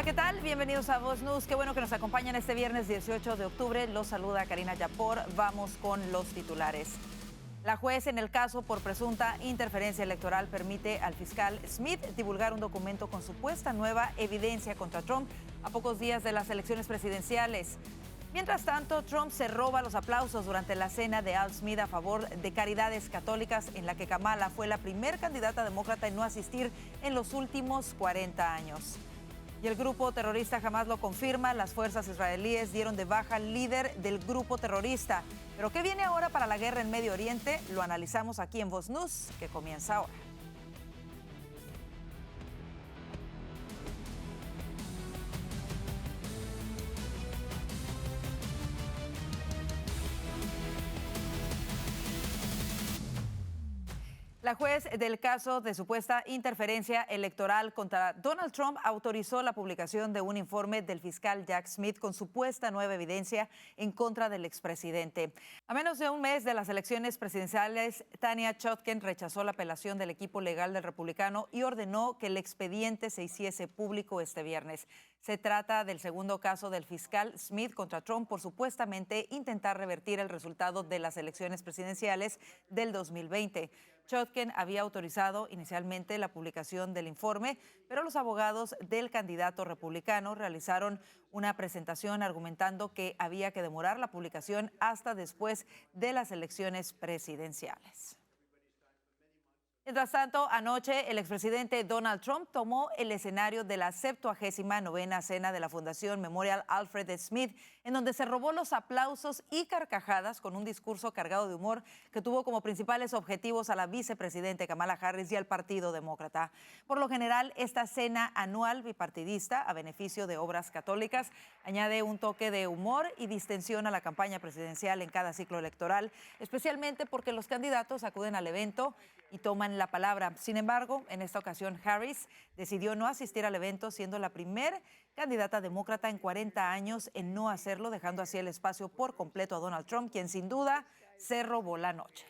Hola, ¿qué tal? Bienvenidos a Voz News. Qué bueno que nos acompañan este viernes 18 de octubre. Los saluda Karina Yapor. Vamos con los titulares. La juez en el caso por presunta interferencia electoral permite al fiscal Smith divulgar un documento con supuesta nueva evidencia contra Trump a pocos días de las elecciones presidenciales. Mientras tanto, Trump se roba los aplausos durante la cena de Al Smith a favor de Caridades Católicas, en la que Kamala fue la primer candidata demócrata en no asistir en los últimos 40 años. Y el grupo terrorista Hamas lo confirma. Las fuerzas israelíes dieron de baja al líder del grupo terrorista. ¿Pero qué viene ahora para la guerra en Medio Oriente? Lo analizamos aquí en Voz News, que comienza ahora. La juez del caso de supuesta interferencia electoral contra Donald Trump autorizó la publicación de un informe del fiscal Jack Smith con supuesta nueva evidencia en contra del expresidente. A menos de un mes de las elecciones presidenciales, Tanya Chutkan rechazó la apelación del equipo legal del republicano y ordenó que el expediente se hiciese público este viernes. Se trata del segundo caso del fiscal Smith contra Trump por supuestamente intentar revertir el resultado de las elecciones presidenciales del 2020. Chutkan había autorizado inicialmente la publicación del informe, pero los abogados del candidato republicano realizaron una presentación argumentando que había que demorar la publicación hasta después de las elecciones presidenciales. Mientras tanto, anoche el expresidente Donald Trump tomó el escenario de la 79ª cena de la Fundación Memorial Alfred Smith, en donde se robó los aplausos y carcajadas con un discurso cargado de humor que tuvo como principales objetivos a la vicepresidenta Kamala Harris y al Partido Demócrata. Por lo general, esta cena anual bipartidista a beneficio de obras católicas añade un toque de humor y distensión a la campaña presidencial en cada ciclo electoral, especialmente porque los candidatos acuden al evento y toman la palabra. Sin embargo, en esta ocasión, Harris decidió no asistir al evento, siendo la primera candidata demócrata en 40 años en no hacerlo, dejando así el espacio por completo a Donald Trump, quien sin duda se robó la noche.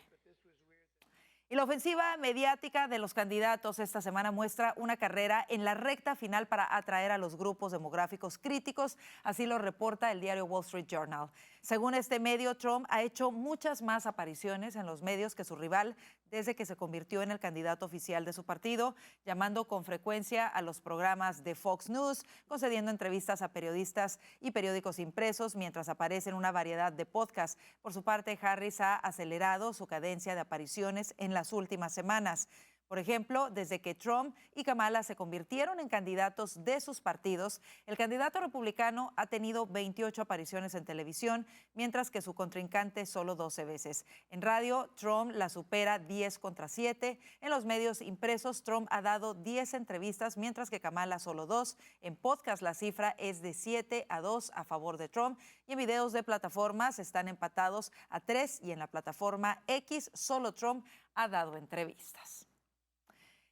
Y la ofensiva mediática de los candidatos esta semana muestra una carrera en la recta final para atraer a los grupos demográficos críticos, así lo reporta el diario Wall Street Journal. Según este medio, Trump ha hecho muchas más apariciones en los medios que su rival desde que se convirtió en el candidato oficial de su partido, llamando con frecuencia a los programas de Fox News, concediendo entrevistas a periodistas y periódicos impresos, mientras aparece en una variedad de podcasts. Por su parte, Harris ha acelerado su cadencia de apariciones en las últimas semanas. Por ejemplo, desde que Trump y Kamala se convirtieron en candidatos de sus partidos, el candidato republicano ha tenido 28 apariciones en televisión, mientras que su contrincante solo 12 veces. En radio, Trump la supera 10 contra 7. En los medios impresos, Trump ha dado 10 entrevistas, mientras que Kamala solo 2. En podcast, la cifra es de 7-2 a favor de Trump. Y en videos de plataformas están empatados a 3. Y en la plataforma X, solo Trump ha dado entrevistas.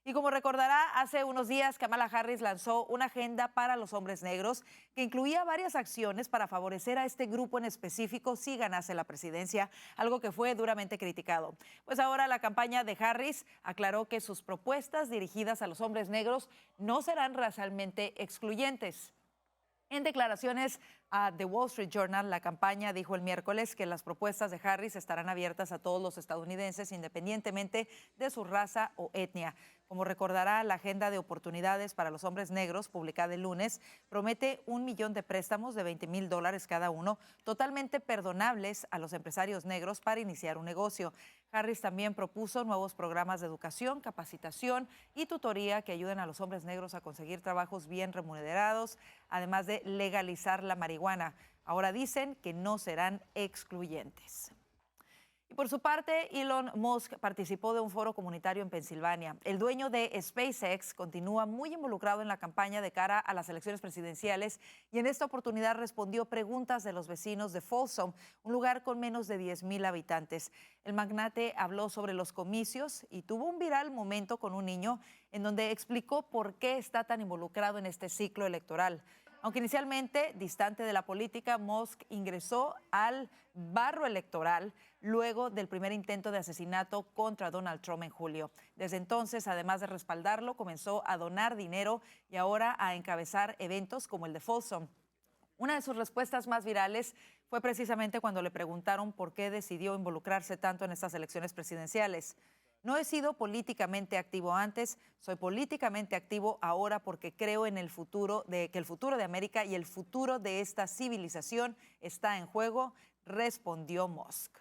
Y como recordará, hace unos días Kamala Harris lanzó una agenda para los hombres negros que incluía varias acciones para favorecer a este grupo en específico si ganase la presidencia, algo que fue duramente criticado. Pues ahora la campaña de Harris aclaró que sus propuestas dirigidas a los hombres negros no serán racialmente excluyentes. En declaraciones a The Wall Street Journal, la campaña dijo el miércoles que las propuestas de Harris estarán abiertas a todos los estadounidenses, independientemente de su raza o etnia. Como recordará, la Agenda de Oportunidades para los Hombres Negros, publicada el lunes, promete 1 millón de préstamos de $20,000 cada uno, totalmente perdonables a los empresarios negros para iniciar un negocio. Harris también propuso nuevos programas de educación, capacitación y tutoría que ayuden a los hombres negros a conseguir trabajos bien remunerados, además de legalizar la marihuana. Ahora dicen que no serán excluyentes. Y por su parte, Elon Musk participó de un foro comunitario en Pensilvania. El dueño de SpaceX continúa muy involucrado en la campaña de cara a las elecciones presidenciales y en esta oportunidad respondió preguntas de los vecinos de Folsom, un lugar con menos de 10,000 habitantes. El magnate habló sobre los comicios y tuvo un viral momento con un niño en donde explicó por qué está tan involucrado en este ciclo electoral. Aunque inicialmente distante de la política, Musk ingresó al barro electoral luego del primer intento de asesinato contra Donald Trump en julio. Desde entonces, además de respaldarlo, comenzó a donar dinero y ahora a encabezar eventos como el de Folsom. Una de sus respuestas más virales fue precisamente cuando le preguntaron por qué decidió involucrarse tanto en estas elecciones presidenciales. No he sido políticamente activo antes, soy políticamente activo ahora porque creo en el futuro que el futuro de América y el futuro de esta civilización está en juego, respondió Musk.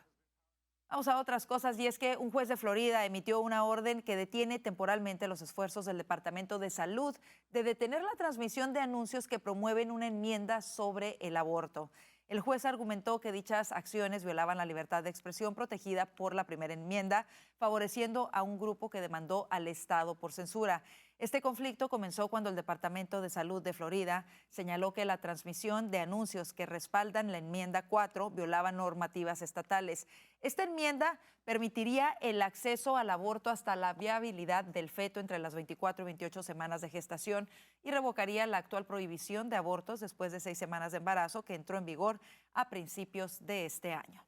Vamos a otras cosas y es que un juez de Florida emitió una orden que detiene temporalmente los esfuerzos del Departamento de Salud de detener la transmisión de anuncios que promueven una enmienda sobre el aborto. El juez argumentó que dichas acciones violaban la libertad de expresión protegida por la primera enmienda, favoreciendo a un grupo que demandó al Estado por censura. Este conflicto comenzó cuando el Departamento de Salud de Florida señaló que la transmisión de anuncios que respaldan la enmienda 4 violaba normativas estatales. Esta enmienda permitiría el acceso al aborto hasta la viabilidad del feto entre las 24 y 28 semanas de gestación y revocaría la actual prohibición de abortos después de 6 semanas de embarazo que entró en vigor a principios de este año.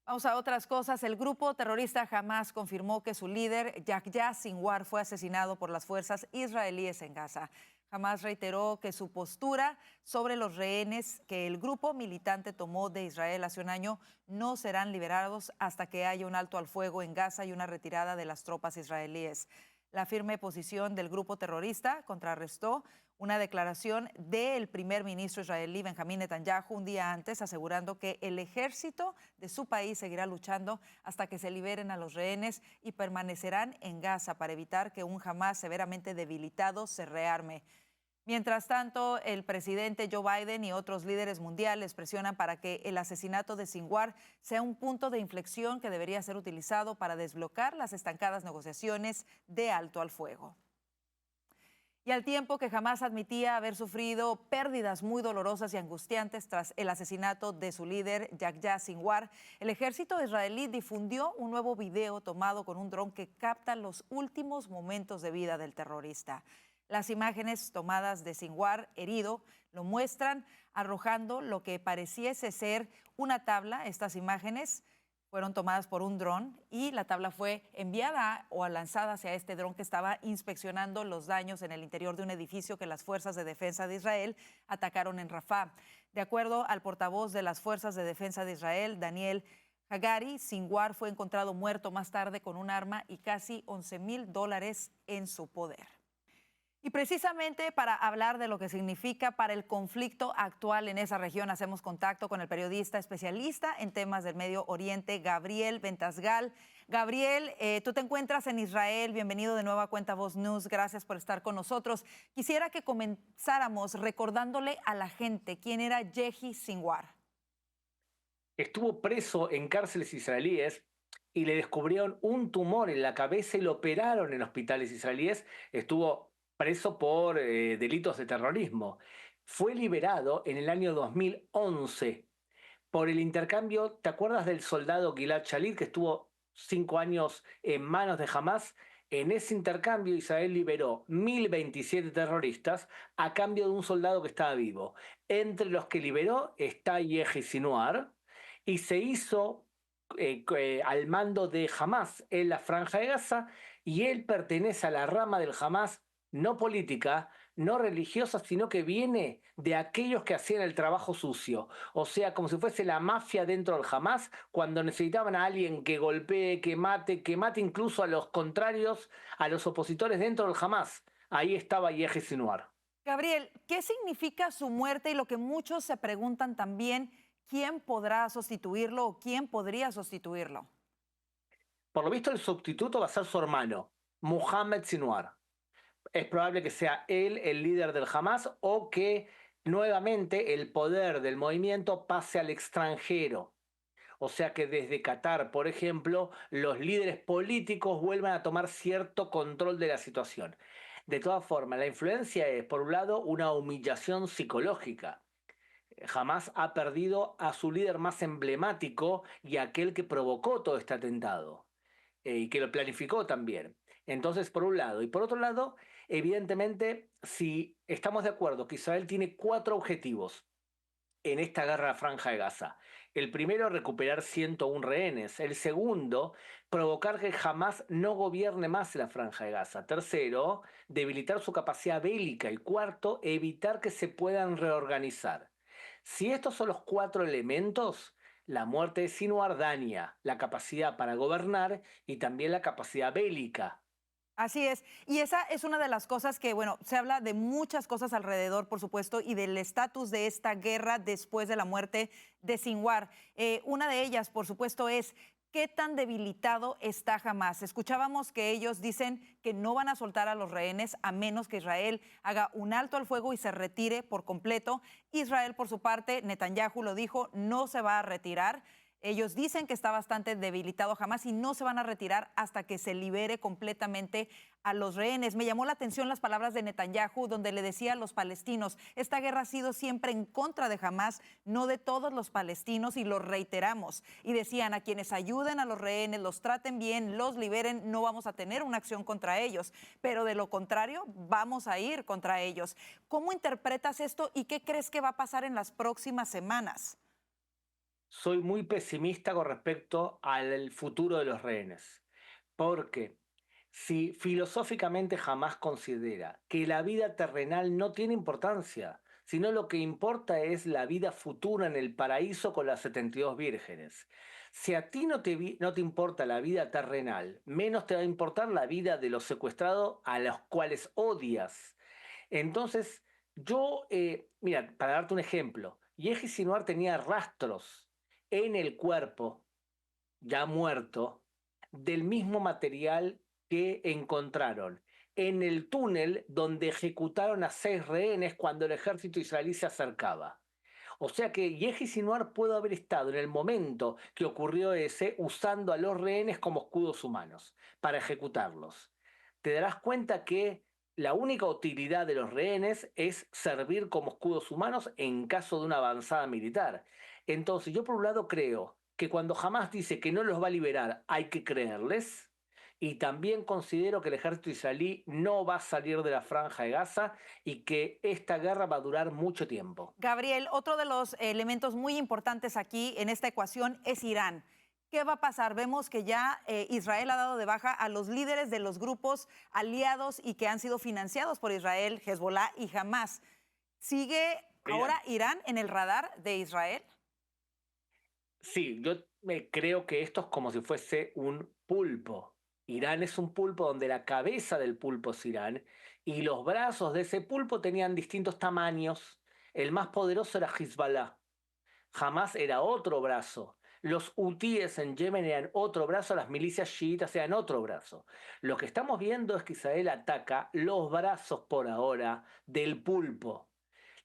Vamos a otras cosas. El grupo terrorista Hamas confirmó que su líder, Yahya Sinwar, fue asesinado por las fuerzas israelíes en Gaza. Hamas reiteró que su postura sobre los rehenes que el grupo militante tomó de Israel hace un año no serán liberados hasta que haya un alto al fuego en Gaza y una retirada de las tropas israelíes. La firme posición del grupo terrorista contrarrestó una declaración del primer ministro israelí Benjamín Netanyahu un día antes, asegurando que el ejército de su país seguirá luchando hasta que se liberen a los rehenes y permanecerán en Gaza para evitar que un Hamás severamente debilitado se rearme. Mientras tanto, el presidente Joe Biden y otros líderes mundiales presionan para que el asesinato de Sinwar sea un punto de inflexión que debería ser utilizado para desbloquear las estancadas negociaciones de alto al fuego. Y al tiempo que jamás admitía haber sufrido pérdidas muy dolorosas y angustiantes tras el asesinato de su líder, Yahya Sinwar, el ejército israelí difundió un nuevo video tomado con un dron que capta los últimos momentos de vida del terrorista. Las imágenes tomadas de Sinwar herido lo muestran arrojando lo que pareciese ser una tabla. Estas imágenes fueron tomadas por un dron y la tabla fue enviada o lanzada hacia este dron que estaba inspeccionando los daños en el interior de un edificio que las Fuerzas de Defensa de Israel atacaron en Rafah. De acuerdo al portavoz de las Fuerzas de Defensa de Israel, Daniel Hagari, Sinwar fue encontrado muerto más tarde con un arma y casi $11,000 en su poder. Y precisamente para hablar de lo que significa para el conflicto actual en esa región, hacemos contacto con el periodista especialista en temas del Medio Oriente, Gabriel Ventasgal. Gabriel, tú te encuentras en Israel. Bienvenido de nuevo a Cuenta Voz News. Gracias por estar con nosotros. Quisiera que comenzáramos recordándole a la gente quién era Yehi Sinwar. Estuvo preso en cárceles israelíes y le descubrieron un tumor en la cabeza y lo operaron en hospitales israelíes. Estuvo preso por delitos de terrorismo. Fue liberado en el año 2011 por el intercambio. ¿Te acuerdas del soldado Gilad Shalit que estuvo 5 años en manos de Hamas? En ese intercambio Israel liberó 1.027 terroristas a cambio de un soldado que estaba vivo. Entre los que liberó está Yehi Sinwar y se hizo al mando de Hamas en la Franja de Gaza, y él pertenece a la rama del Hamas no política, no religiosa, sino que viene de aquellos que hacían el trabajo sucio. O sea, como si fuese la mafia dentro del Hamas, cuando necesitaban a alguien que golpee, que mate incluso a los contrarios, a los opositores dentro del Hamas. Ahí estaba Yehi Sinwar. Gabriel, ¿qué significa su muerte y lo que muchos se preguntan también, quién podrá sustituirlo o quién podría sustituirlo? Por lo visto, el sustituto va a ser su hermano, Mohammed Sinwar. Es probable que sea él el líder del Hamas o que nuevamente el poder del movimiento pase al extranjero. O sea que desde Qatar, por ejemplo, los líderes políticos vuelvan a tomar cierto control de la situación. De todas formas, la influencia es, por un lado, una humillación psicológica. Hamas ha perdido a su líder más emblemático y aquel que provocó todo este atentado y que lo planificó también. Entonces, por un lado. Y por otro lado, evidentemente, si estamos de acuerdo que Israel tiene 4 objetivos en esta guerra a la Franja de Gaza. El primero, recuperar 101 rehenes. El segundo, provocar que Hamas no gobierne más la Franja de Gaza. Tercero, debilitar su capacidad bélica. Y cuarto, evitar que se puedan reorganizar. Si estos son los 4 elementos, la muerte de Sinwar daña la capacidad para gobernar y también la capacidad bélica. Así es. Y esa es una de las cosas que, bueno, se habla de muchas cosas alrededor, por supuesto, y del estatus de esta guerra después de la muerte de Sinwar. Una de ellas, por supuesto, es qué tan debilitado está Hamas. Escuchábamos que ellos dicen que no van a soltar a los rehenes a menos que Israel haga un alto al fuego y se retire por completo. Israel, por su parte, Netanyahu lo dijo, no se va a retirar. Ellos dicen que está bastante debilitado Hamas y no se van a retirar hasta que se libere completamente a los rehenes. Me llamó la atención las palabras de Netanyahu, donde le decía a los palestinos, esta guerra ha sido siempre en contra de Hamas, no de todos los palestinos, y lo reiteramos. Y decían, a quienes ayuden a los rehenes, los traten bien, los liberen, no vamos a tener una acción contra ellos. Pero de lo contrario, vamos a ir contra ellos. ¿Cómo interpretas esto y qué crees que va a pasar en las próximas semanas? Soy muy pesimista con respecto al futuro de los rehenes, porque si filosóficamente jamás considera que la vida terrenal no tiene importancia, sino lo que importa es la vida futura en el paraíso con las 72 vírgenes. Si a ti no te importa la vida terrenal, menos te va a importar la vida de los secuestrados a los cuales odias. Entonces, mira, para darte un ejemplo, Yehi Sinuar tenía rastros en el cuerpo, ya muerto, del mismo material que encontraron en el túnel donde ejecutaron a 6 rehenes cuando el ejército israelí se acercaba. O sea que Yehi Sinuar pudo haber estado en el momento que ocurrió ese usando a los rehenes como escudos humanos para ejecutarlos. Te darás cuenta que la única utilidad de los rehenes es servir como escudos humanos en caso de una avanzada militar. Entonces, yo por un lado creo que cuando Hamas dice que no los va a liberar, hay que creerles. Y también considero que el ejército israelí no va a salir de la Franja de Gaza y que esta guerra va a durar mucho tiempo. Gabriel, otro de los elementos muy importantes aquí en esta ecuación es Irán. ¿Qué va a pasar? Vemos que ya Israel ha dado de baja a los líderes de los grupos aliados y que han sido financiados por Israel, Hezbollah y Hamas. ¿Sigue Mira, ahora Irán en el radar de Israel? sí, yo creo que esto es como si fuese un pulpo. Irán es un pulpo donde la cabeza del pulpo es Irán y los brazos de ese pulpo tenían distintos tamaños. El más poderoso era Hezbollah. Hamas era otro brazo. Los hutíes en Yemen eran otro brazo, las milicias chiitas eran otro brazo. Lo que estamos viendo es que Israel ataca los brazos por ahora del pulpo.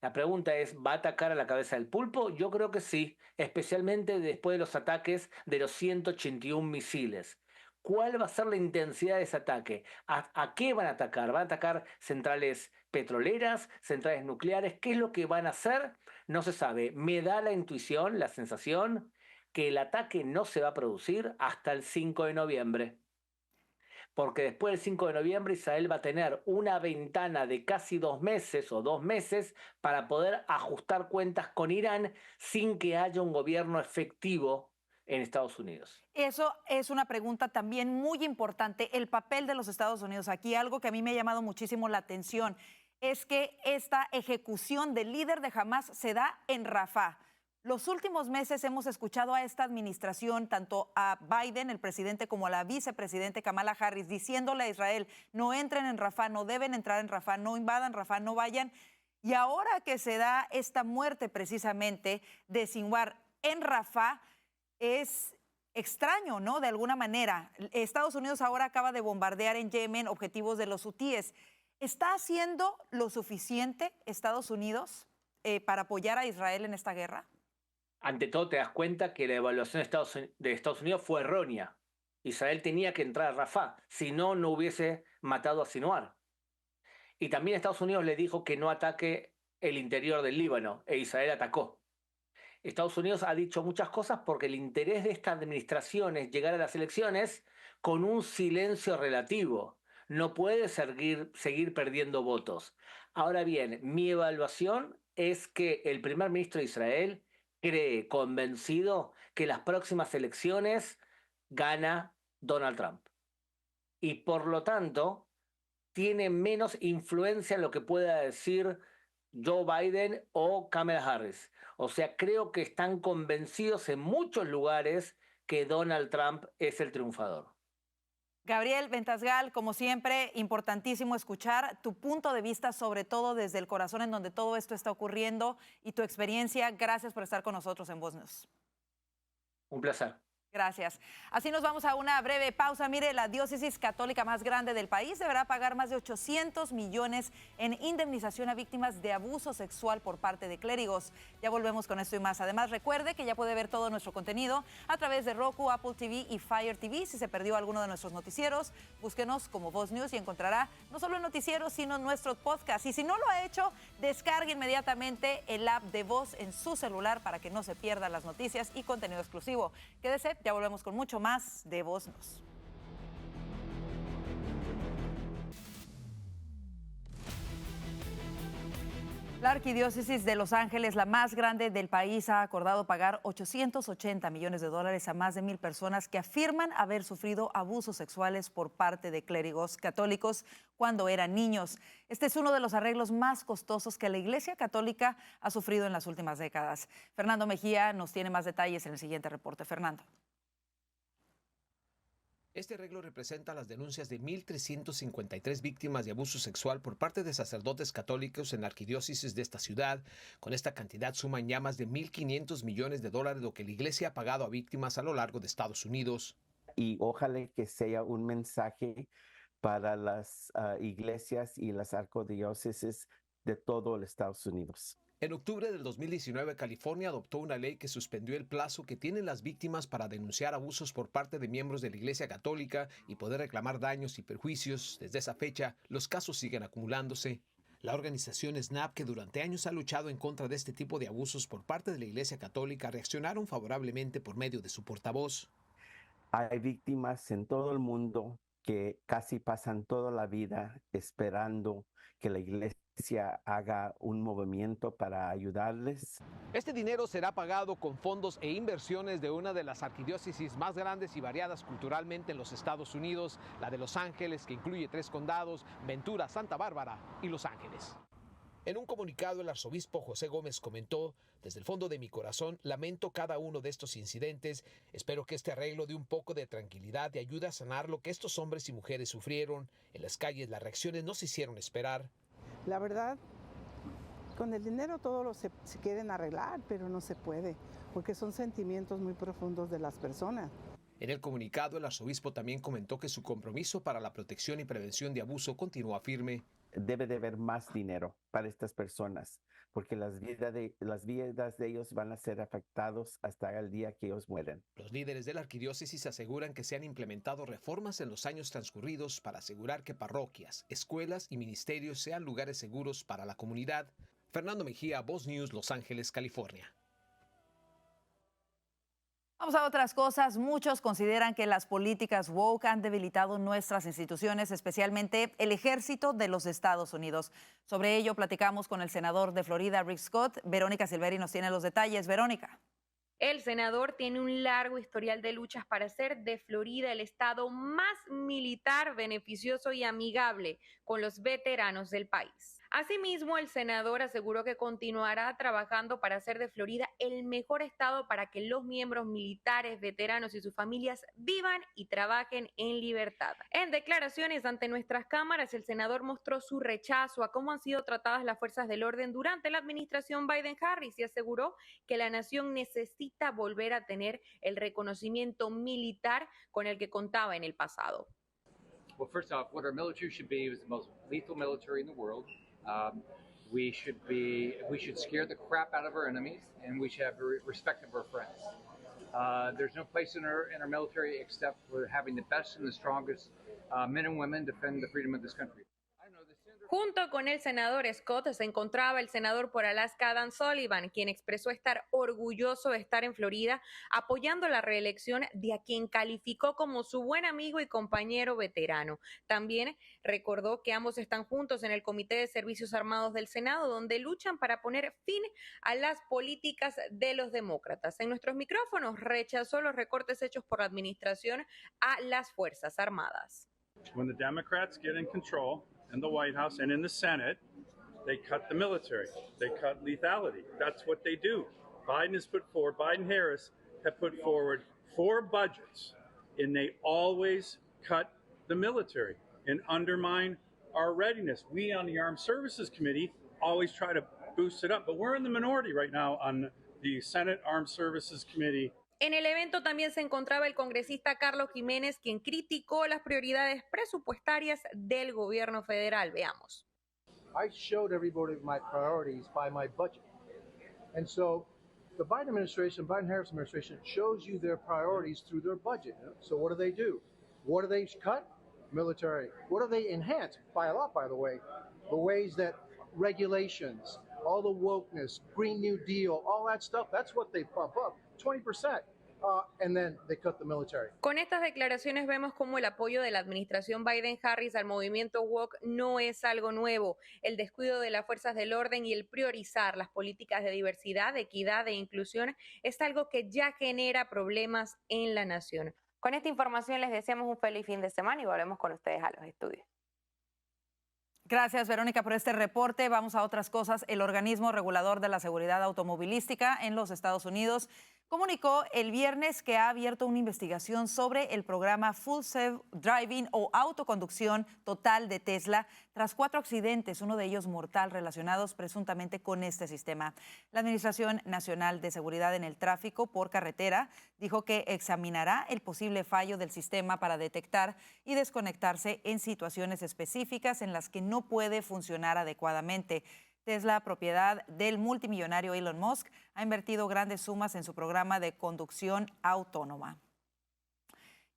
La pregunta es, ¿va a atacar a la cabeza del pulpo? Yo creo que sí, especialmente después de los ataques de los 181 misiles. ¿Cuál va a ser la intensidad de ese ataque? ¿A qué van a atacar? ¿Van a atacar centrales petroleras, centrales nucleares? ¿Qué es lo que van a hacer? No se sabe. Me da la intuición, la sensación, que el ataque no se va a producir hasta el 5 de noviembre, porque después del 5 de noviembre Israel va a tener una ventana de casi 2 meses o 2 meses para poder ajustar cuentas con Irán sin que haya un gobierno efectivo en Estados Unidos. Eso es una pregunta también muy importante, el papel de los Estados Unidos. Aquí algo que a mí me ha llamado muchísimo la atención es que esta ejecución del líder de Hamas se da en Rafah. Los últimos meses hemos escuchado a esta administración, tanto a Biden, el presidente, como a la vicepresidente Kamala Harris, diciéndole a Israel, no entren en Rafah, no deben entrar en Rafah, no invadan Rafah, no vayan. Y ahora que se da esta muerte precisamente de Sinwar en Rafah, es extraño, ¿no? De alguna manera. Estados Unidos ahora acaba de bombardear en Yemen objetivos de los hutíes. ¿Está haciendo lo suficiente Estados Unidos para apoyar a Israel en esta guerra? Ante todo te das cuenta que la evaluación de Estados Unidos fue errónea. Israel tenía que entrar a Rafah, si no, no hubiese matado a Sinwar. Y también Estados Unidos le dijo que no ataque el interior del Líbano, e Israel atacó. Estados Unidos ha dicho muchas cosas porque el interés de esta administración es llegar a las elecciones con un silencio relativo. no puede seguir perdiendo votos. Ahora bien, mi evaluación es que el primer ministro de Israel cree convencido que las próximas elecciones gana Donald Trump. Y por lo tanto, tiene menos influencia en lo que pueda decir Joe Biden o Kamala Harris. O sea, creo que están convencidos en muchos lugares que Donald Trump es el triunfador. Gabriel Ventasgal, como siempre, importantísimo escuchar tu punto de vista, sobre todo desde el corazón en donde todo esto está ocurriendo y tu experiencia. Gracias por estar con nosotros en Voz News. Un placer. Gracias. Así nos vamos a una breve pausa. Mire, la diócesis católica más grande del país deberá pagar más de 800 millones en indemnización a víctimas de abuso sexual por parte de clérigos. Ya volvemos con esto y más. Además, recuerde que ya puede ver todo nuestro contenido a través de Roku, Apple TV y Fire TV. Si se perdió alguno de nuestros noticieros, búsquenos como Voz News y encontrará no solo el noticiero, sino nuestro podcast. Y si no lo ha hecho, descargue inmediatamente el app de Voz en su celular para que no se pierdan las noticias y contenido exclusivo. Quédese. Ya volvemos con mucho más de Voz News. La Arquidiócesis de Los Ángeles, la más grande del país, ha acordado pagar 880 millones de dólares a más de 1,000 personas que afirman haber sufrido abusos sexuales por parte de clérigos católicos cuando eran niños. Este es uno de los arreglos más costosos que la Iglesia Católica ha sufrido en las últimas décadas. Fernando Mejía nos tiene más detalles en el siguiente reporte. Fernando. Este arreglo representa las denuncias de 1,353 víctimas de abuso sexual por parte de sacerdotes católicos en la arquidiócesis de esta ciudad. Con esta cantidad suman ya más de 1,500 millones de dólares lo que la Iglesia ha pagado a víctimas a lo largo de Estados Unidos. Y ojalá que sea un mensaje para las iglesias y las arquidiócesis de todo los Estados Unidos. En octubre del 2019, California adoptó una ley que suspendió el plazo que tienen las víctimas para denunciar abusos por parte de miembros de la Iglesia Católica y poder reclamar daños y perjuicios. Desde esa fecha, los casos siguen acumulándose. La organización SNAP, que durante años ha luchado en contra de este tipo de abusos por parte de la Iglesia Católica, reaccionaron favorablemente por medio de su portavoz. Hay víctimas en todo el mundo que casi pasan toda la vida esperando que la iglesia haga un movimiento para ayudarles. Este dinero será pagado con fondos e inversiones de una de las arquidiócesis más grandes y variadas culturalmente en los Estados Unidos, la de Los Ángeles, que incluye 3 condados, Ventura, Santa Bárbara y Los Ángeles. En un comunicado, el arzobispo José Gómez comentó: desde el fondo de mi corazón, lamento cada uno de estos incidentes. Espero que este arreglo dé un poco de tranquilidad y ayude a sanar lo que estos hombres y mujeres sufrieron. En las calles, las reacciones no se hicieron esperar. La verdad, con el dinero todo se quieren arreglar, pero no se puede, porque son sentimientos muy profundos de las personas. En el comunicado, el arzobispo también comentó que su compromiso para la protección y prevención de abuso continúa firme. Debe de haber más dinero para estas personas, porque las vidas de ellos van a ser afectados hasta el día que ellos mueren. Los líderes de la arquidiócesis aseguran que se han implementado reformas en los años transcurridos para asegurar que parroquias, escuelas y ministerios sean lugares seguros para la comunidad. Fernando Mejía, Voz News, Los Ángeles, California. Vamos a otras cosas. Muchos consideran que las políticas woke han debilitado nuestras instituciones, especialmente el ejército de los Estados Unidos. Sobre ello platicamos con el senador de Florida, Rick Scott. Verónica Silveri nos tiene los detalles. Verónica. El senador tiene un largo historial de luchas para hacer de Florida el estado más militar, beneficioso y amigable con los veteranos del país. Asimismo, el senador aseguró que continuará trabajando para hacer de Florida el mejor estado para que los miembros militares, veteranos y sus familias vivan y trabajen en libertad. En declaraciones ante nuestras cámaras, el senador mostró su rechazo a cómo han sido tratadas las fuerzas del orden durante la administración Biden-Harris y aseguró que la nación necesita volver a tener el reconocimiento militar con el que contaba en el pasado. Well, first off, what our military should be is the most lethal military in the world. We should scare the crap out of our enemies, and we should have respect of our friends. There's no place in our military except for having the best and the strongest men and women defend the freedom of this country. Junto con el senador Scott se encontraba el senador por Alaska Dan Sullivan, quien expresó estar orgulloso de estar en Florida apoyando la reelección de a quien calificó como su buen amigo y compañero veterano. También recordó que ambos están juntos en el Comité de Servicios Armados del Senado, donde luchan para poner fin a las políticas de los demócratas. En nuestros micrófonos rechazó los recortes hechos por la administración a las Fuerzas Armadas. When the Democrats get in control in the White House and in the Senate, they cut the military. They cut lethality. That's what they do. Biden-Harris have put forward 4 budgets, and they always cut the military and undermine our readiness. We on the Armed Services Committee always try to boost it up, but we're in the minority right now on the Senate Armed Services Committee. En el evento también se encontraba el congresista Carlos Jiménez, quien criticó las prioridades presupuestarias del gobierno federal. Veamos. I showed everybody my priorities by my budget. And so the Biden administration, Biden-Harris administration shows you their priorities through their budget. So what do? What do they cut? Military. What do they enhance? By a lot, by the way. The ways that regulations, all the wokeness, Green New Deal, all that stuff, that's what they pump up. 20%. And then they cut the military. Con estas declaraciones vemos cómo el apoyo de la administración Biden-Harris al movimiento woke no es algo nuevo. El descuido de las fuerzas del orden y el priorizar las políticas de diversidad, equidad e inclusión es algo que ya genera problemas en la nación. Con esta información les deseamos un feliz fin de semana y volvemos con ustedes a los estudios. Gracias, Verónica, por este reporte. Vamos a otras cosas. El organismo regulador de la seguridad automovilística en los Estados Unidos comunicó el viernes que ha abierto una investigación sobre el programa Full Self Driving o autoconducción total de Tesla tras 4 accidentes, uno de ellos mortal, relacionados presuntamente con este sistema. La Administración Nacional de Seguridad en el Tráfico por Carretera dijo que examinará el posible fallo del sistema para detectar y desconectarse en situaciones específicas en las que no puede funcionar adecuadamente. Tesla, propiedad del multimillonario Elon Musk, ha invertido grandes sumas en su programa de conducción autónoma.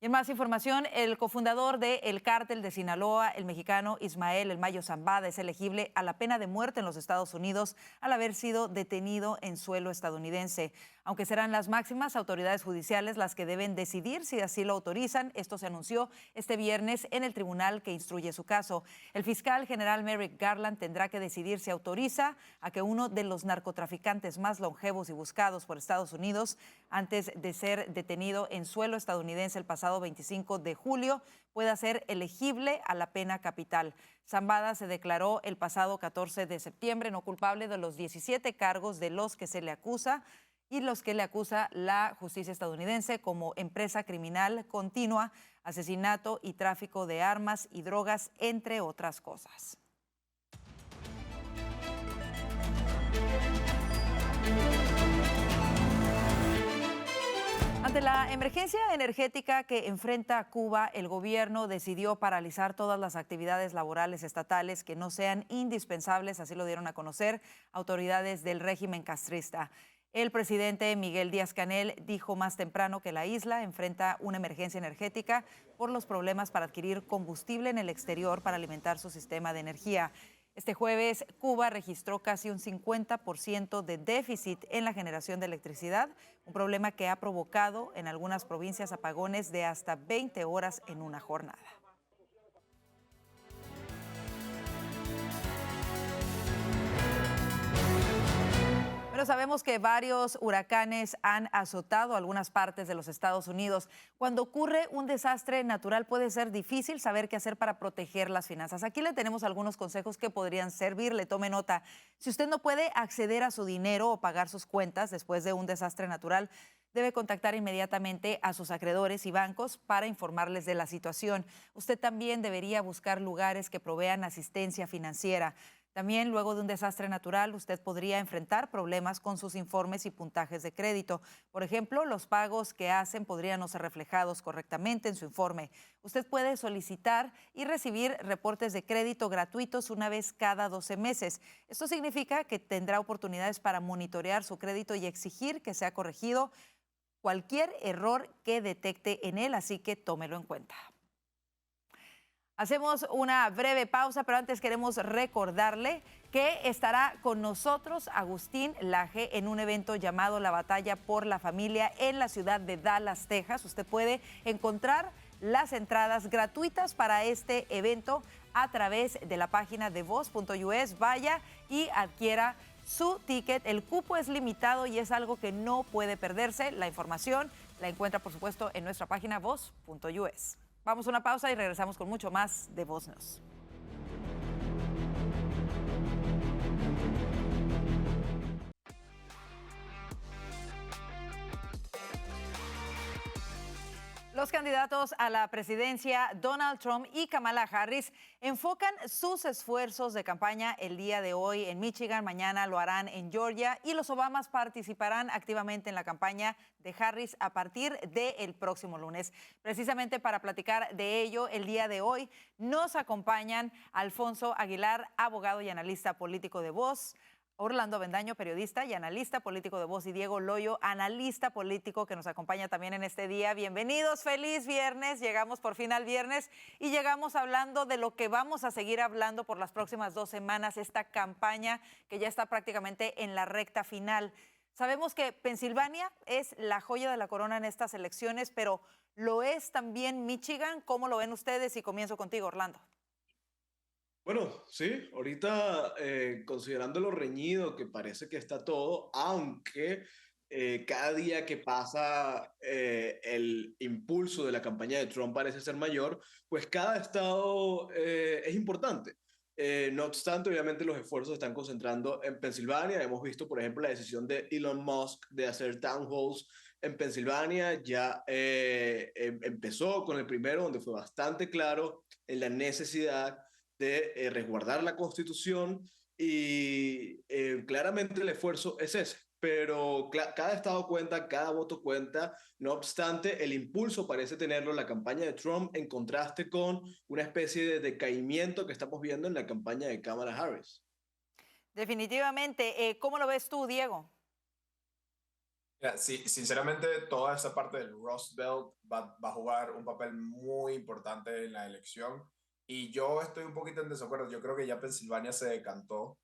Y en más información, el cofundador del cártel de Sinaloa, el mexicano Ismael El Mayo Zambada, es elegible a la pena de muerte en los Estados Unidos al haber sido detenido en suelo estadounidense. Aunque serán las máximas autoridades judiciales las que deben decidir si así lo autorizan, esto se anunció este viernes en el tribunal que instruye su caso. El fiscal general Merrick Garland tendrá que decidir si autoriza a que uno de los narcotraficantes más longevos y buscados por Estados Unidos, antes de ser detenido en suelo estadounidense el pasado 25 de julio, pueda ser elegible a la pena capital. Zambada se declaró el pasado 14 de septiembre no culpable de los 17 cargos de los que se le acusa y los que le acusa la justicia estadounidense como empresa criminal continua, asesinato y tráfico de armas y drogas, entre otras cosas. Ante la emergencia energética que enfrenta Cuba, el gobierno decidió paralizar todas las actividades laborales estatales que no sean indispensables, así lo dieron a conocer autoridades del régimen castrista. El presidente Miguel Díaz-Canel dijo más temprano que la isla enfrenta una emergencia energética por los problemas para adquirir combustible en el exterior para alimentar su sistema de energía. Este jueves, Cuba registró casi un 50% de déficit en la generación de electricidad, un problema que ha provocado en algunas provincias apagones de hasta 20 horas en una jornada. Bueno, sabemos que varios huracanes han azotado algunas partes de los Estados Unidos. Cuando ocurre un desastre natural puede ser difícil saber qué hacer para proteger las finanzas. Aquí le tenemos algunos consejos que podrían servirle. Tome nota. Si usted no puede acceder a su dinero o pagar sus cuentas después de un desastre natural, debe contactar inmediatamente a sus acreedores y bancos para informarles de la situación. Usted también debería buscar lugares que provean asistencia financiera. También, luego de un desastre natural, usted podría enfrentar problemas con sus informes y puntajes de crédito. Por ejemplo, los pagos que hacen podrían no ser reflejados correctamente en su informe. Usted puede solicitar y recibir reportes de crédito gratuitos una vez cada 12 meses. Esto significa que tendrá oportunidades para monitorear su crédito y exigir que sea corregido cualquier error que detecte en él, así que tómelo en cuenta. Hacemos una breve pausa, pero antes queremos recordarle que estará con nosotros Agustín Laje en un evento llamado La Batalla por la Familia en la ciudad de Dallas, Texas. Usted puede encontrar las entradas gratuitas para este evento a través de la página de voz.us. Vaya y adquiera su ticket. El cupo es limitado y es algo que no puede perderse. La información la encuentra, por supuesto, en nuestra página voz.us. Vamos a una pausa y regresamos con mucho más de Voz News. Los candidatos a la presidencia, Donald Trump y Kamala Harris, enfocan sus esfuerzos de campaña el día de hoy en Michigan, mañana lo harán en Georgia y los Obamas participarán activamente en la campaña de Harris a partir del próximo lunes. Precisamente para platicar de ello, el día de hoy nos acompañan Alfonso Aguilar, abogado y analista político de Voz, Orlando Avendaño, periodista y analista político de Voz, y Diego Loyo, analista político que nos acompaña también en este día. Bienvenidos, feliz viernes. Llegamos por fin al viernes y llegamos hablando de lo que vamos a seguir hablando por las próximas 2 semanas, esta campaña que ya está prácticamente en la recta final. Sabemos que Pensilvania es la joya de la corona en estas elecciones, pero lo es también Michigan. ¿Cómo lo ven ustedes? Y comienzo contigo, Orlando. Bueno, sí, ahorita considerando lo reñido que parece que está todo, aunque cada día que pasa el impulso de la campaña de Trump parece ser mayor, pues cada estado es importante. No obstante, obviamente los esfuerzos se están concentrando en Pensilvania. Hemos visto, por ejemplo, la decisión de Elon Musk de hacer town halls en Pensilvania. Ya empezó con el primero, donde fue bastante claro en la necesidad de resguardar la Constitución y claramente el esfuerzo es ese, pero cada estado cuenta, cada voto cuenta. No obstante, el impulso parece tenerlo la campaña de Trump en contraste con una especie de decaimiento que estamos viendo en la campaña de Kamala Harris. Definitivamente. ¿Cómo lo ves tú, Diego? Sí, sinceramente, toda esa parte del Rust Belt va a jugar un papel muy importante en la elección. Y yo estoy un poquito en desacuerdo. Yo creo que ya Pensilvania se decantó.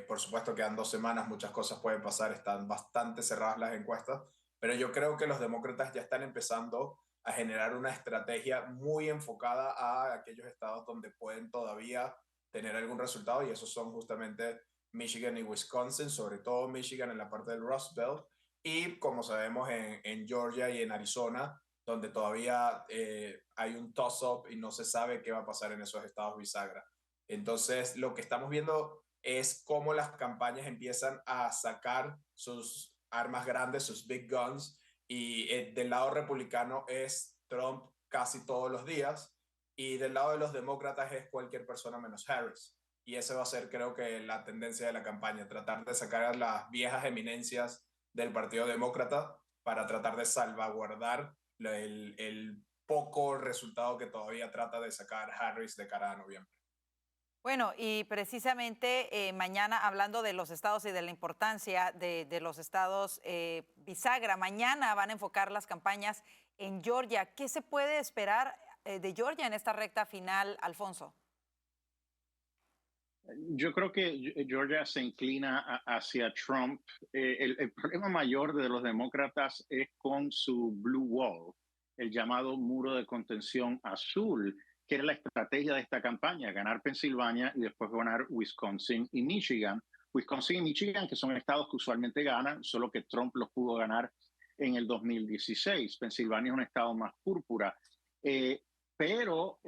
Por supuesto, quedan 2 semanas, muchas cosas pueden pasar, están bastante cerradas las encuestas, pero yo creo que los demócratas ya están empezando a generar una estrategia muy enfocada a aquellos estados donde pueden todavía tener algún resultado, y esos son justamente Michigan y Wisconsin, sobre todo Michigan en la parte del Rust Belt, y como sabemos en Georgia y en Arizona, donde todavía hay un toss-up y no se sabe qué va a pasar en esos estados bisagra. Entonces, lo que estamos viendo es cómo las campañas empiezan a sacar sus armas grandes, sus big guns, y del lado republicano es Trump casi todos los días, y del lado de los demócratas es cualquier persona menos Harris. Y esa va a ser, creo que, la tendencia de la campaña, tratar de sacar a las viejas eminencias del Partido Demócrata para tratar de salvaguardar el poco resultado que todavía trata de sacar Harris de cara a noviembre. Bueno, y precisamente mañana, hablando de los estados y de la importancia de los estados bisagra, mañana van a enfocar las campañas en Georgia. ¿Qué se puede esperar de Georgia en esta recta final, Alfonso? Yo creo que Georgia se inclina hacia Trump. El problema mayor de los demócratas es con su Blue Wall, el llamado muro de contención azul, que era la estrategia de esta campaña: ganar Pensilvania y después ganar Wisconsin y Michigan. Wisconsin y Michigan, que son estados que usualmente ganan, solo que Trump los pudo ganar en el 2016. Pensilvania es un estado más púrpura. Pero,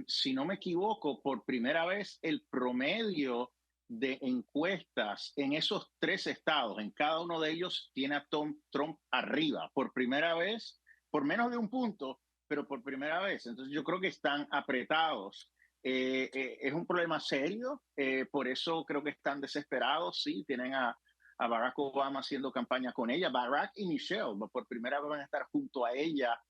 si no me equivoco, por primera vez el promedio de encuestas en esos 3 estados, en cada uno de ellos, tiene a Trump arriba. Por primera vez, por menos de 1 punto, pero por primera vez. Entonces yo creo que están apretados. Es un problema serio, por eso creo que están desesperados. Sí, tienen a Barack Obama haciendo campaña con ella. Barack y Michelle, por primera vez van a estar junto a ella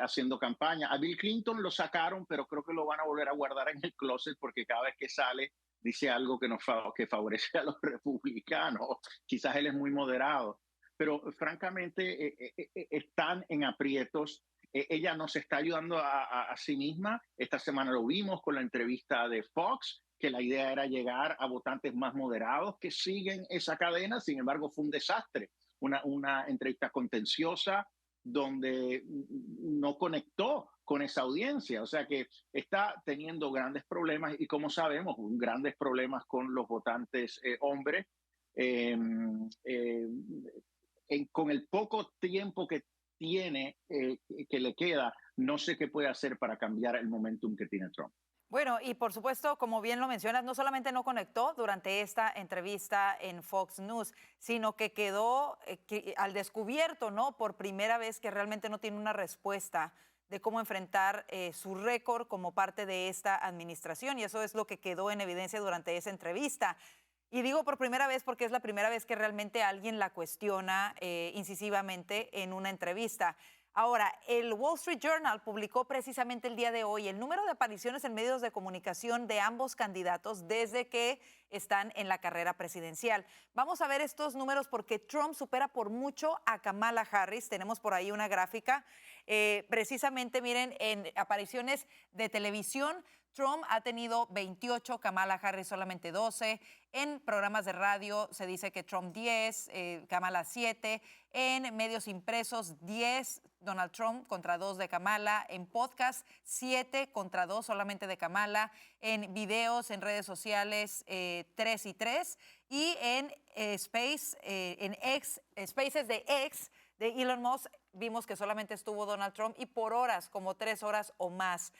haciendo campaña. A Bill Clinton lo sacaron, pero creo que lo van a volver a guardar en el closet porque cada vez que sale dice algo que favorece a los republicanos. Quizás él es muy moderado, pero francamente están en aprietos. ella no se está ayudando a sí misma. Esta semana lo vimos con la entrevista de Fox, que la idea era llegar a votantes más moderados que siguen esa cadena. Sin embargo, fue un desastre, una entrevista contenciosa donde no conectó con esa audiencia. O sea que está teniendo grandes problemas y, como sabemos, grandes problemas con los votantes hombres. Con el poco tiempo que tiene, que le queda, no sé qué puede hacer para cambiar el momentum que tiene Trump. Bueno, y por supuesto, como bien lo mencionas, no solamente no conectó durante esta entrevista en Fox News, sino que quedó al descubierto, ¿no? Por primera vez que realmente no tiene una respuesta de cómo enfrentar su récord como parte de esta administración, y eso es lo que quedó en evidencia durante esa entrevista. Y digo por primera vez porque es la primera vez que realmente alguien la cuestiona incisivamente en una entrevista. Ahora, el Wall Street Journal publicó precisamente el día de hoy el número de apariciones en medios de comunicación de ambos candidatos desde que están en la carrera presidencial. Vamos a ver estos números porque Trump supera por mucho a Kamala Harris. Tenemos por ahí una gráfica. Precisamente, miren, en apariciones de televisión, Trump ha tenido 28, Kamala Harris solamente 12. En programas de radio se dice que Trump 10, Kamala 7. En medios impresos 10, Donald Trump contra 2 de Kamala. En podcast 7 contra 2 solamente de Kamala. En videos, en redes sociales 3 y 3. Y en Spaces de X de Elon Musk vimos que solamente estuvo Donald Trump y por horas, como 3 horas o más.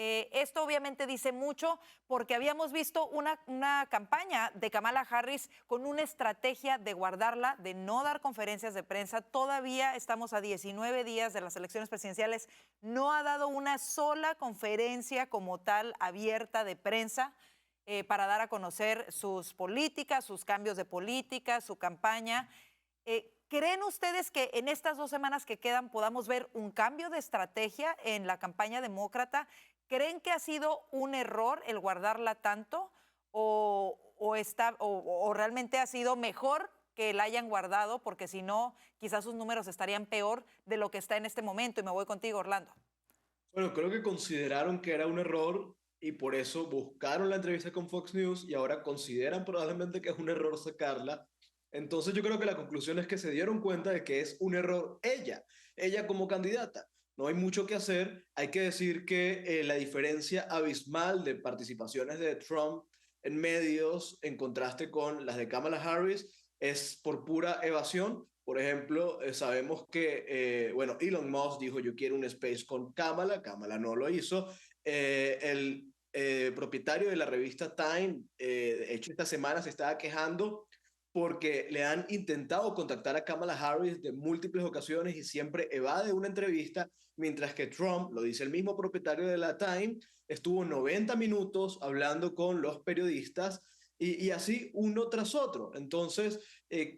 Esto obviamente dice mucho porque habíamos visto una campaña de Kamala Harris con una estrategia de guardarla, de no dar conferencias de prensa. Todavía estamos a 19 días de las elecciones presidenciales. No ha dado una sola conferencia como tal abierta de prensa para dar a conocer sus políticas, sus cambios de política, su campaña. ¿Creen ustedes que en estas 2 semanas que quedan podamos ver un cambio de estrategia en la campaña demócrata? ¿Creen que ha sido un error el guardarla tanto o realmente ha sido mejor que la hayan guardado? Porque si no, quizás sus números estarían peor de lo que está en este momento. Y me voy contigo, Orlando. Bueno, creo que consideraron que era un error y por eso buscaron la entrevista con Fox News y ahora consideran probablemente que es un error sacarla. Entonces yo creo que la conclusión es que se dieron cuenta de que es un error ella como candidata. No hay mucho que hacer. Hay que decir que la diferencia abismal de participaciones de Trump en medios en contraste con las de Kamala Harris es por pura evasión. Por ejemplo, sabemos que, Elon Musk dijo yo quiero un space con Kamala no lo hizo. El propietario de la revista Time, de hecho esta semana se estaba quejando porque le han intentado contactar a Kamala Harris de múltiples ocasiones y siempre evade una entrevista, mientras que Trump, lo dice el mismo propietario de la Time, estuvo 90 minutos hablando con los periodistas y así uno tras otro. Entonces,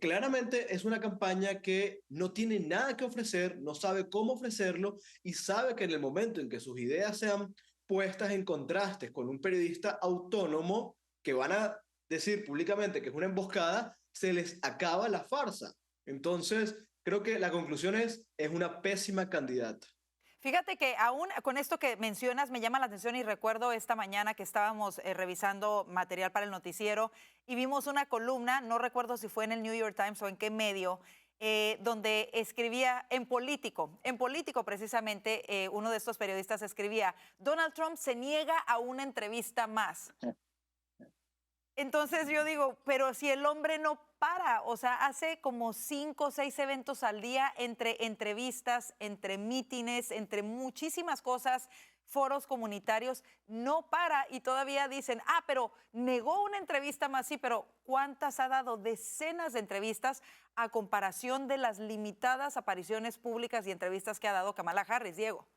claramente es una campaña que no tiene nada que ofrecer, no sabe cómo ofrecerlo y sabe que en el momento en que sus ideas sean puestas en contrastes con un periodista autónomo que van a decir públicamente que es una emboscada, se les acaba la farsa. Entonces, creo que la conclusión es una pésima candidata. Fíjate que aún con esto que mencionas me llama la atención y recuerdo esta mañana que estábamos revisando material para el noticiero y vimos una columna, no recuerdo si fue en el New York Times o en qué medio, donde escribía en Político precisamente, uno de estos periodistas escribía, Donald Trump se niega a una entrevista más. Entonces yo digo, pero si el hombre no para, o sea, hace como 5 o 6 eventos al día entre entrevistas, entre mítines, entre muchísimas cosas, foros comunitarios, no para y todavía dicen, pero negó una entrevista más, sí, pero ¿cuántas ha dado? Decenas de entrevistas a comparación de las limitadas apariciones públicas y entrevistas que ha dado Kamala Harris, Diego.